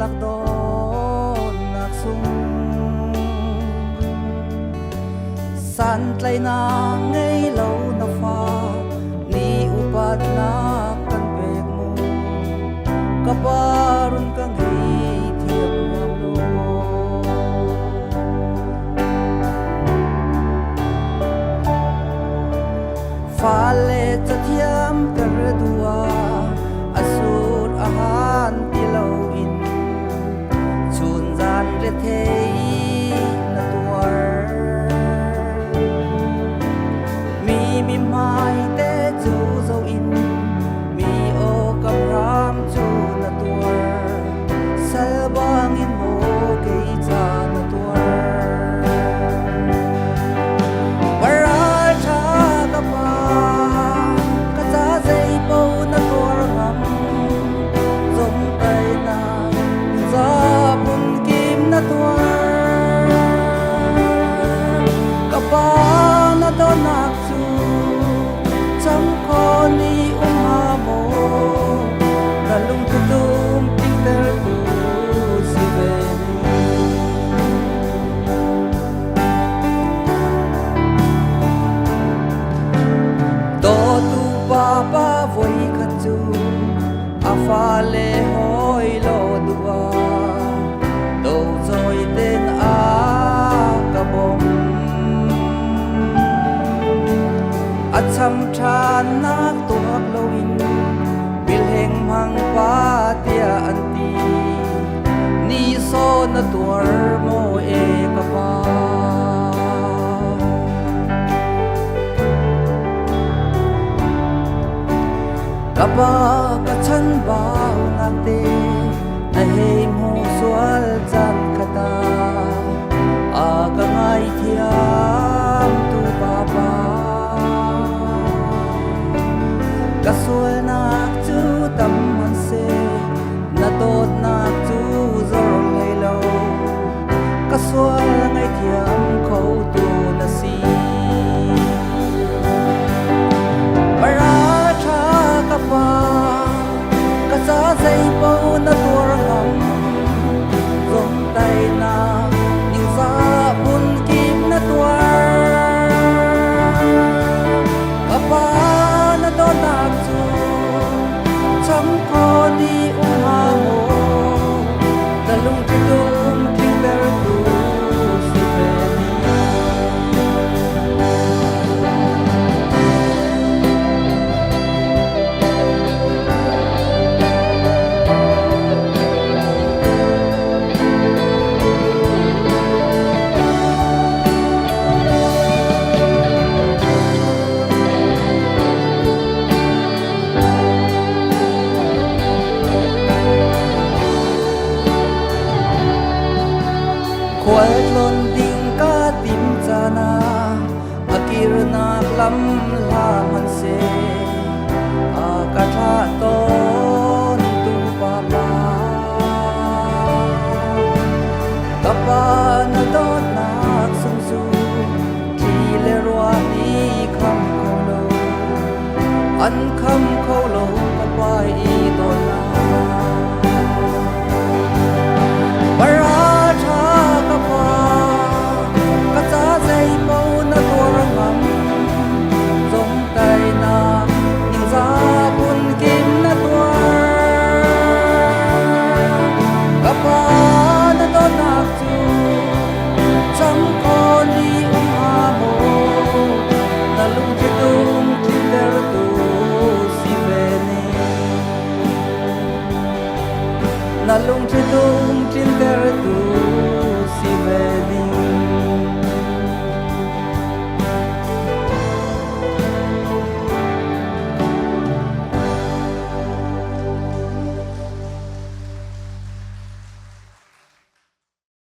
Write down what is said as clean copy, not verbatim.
lakdon naksung san tlay na ngay lâu na pha ni upat na kan pek mo kaparun ka ngay thiam lo pha le cha thiam kar dua asur ahan ti lo in chun zan re thei na tuar mi mai te chu zo in mi o kam ram chu na tuar sal bang in mo ke cha na tuar wara cha ka pa ka cha zai po na tuar ngam zom tai na za bun kim na tuar ka pa na do nak ni umamo dalung tudum pinter tu siveni to tu papa voi khachu afale hoi lo dua do zoi ten a kabom acham than nak tuak loin bil heng mang pa tia anti ni so na tuar mo e kapa kapa ka chan bao nak te na hei mo swal chan khata a ka ngai thiam tu papa kasul nak chu tam man se na tot nak chu zor ngai lo kasul ngai thiam kho tu na si para tha ka pa ka sa zai po na tur ngam zom tai na ning za bun kim na tuar ka pa na do nak chu cham ko di umamo dalung tudum pinter tu siveni khwal tlon ding ka tim chana akir nak lam la man se a ka tha ton tu papa kapa na don nak sung su ti le rwa ni kham kho lo an kham kho lo ka pai i don na na lung tudum tin der tu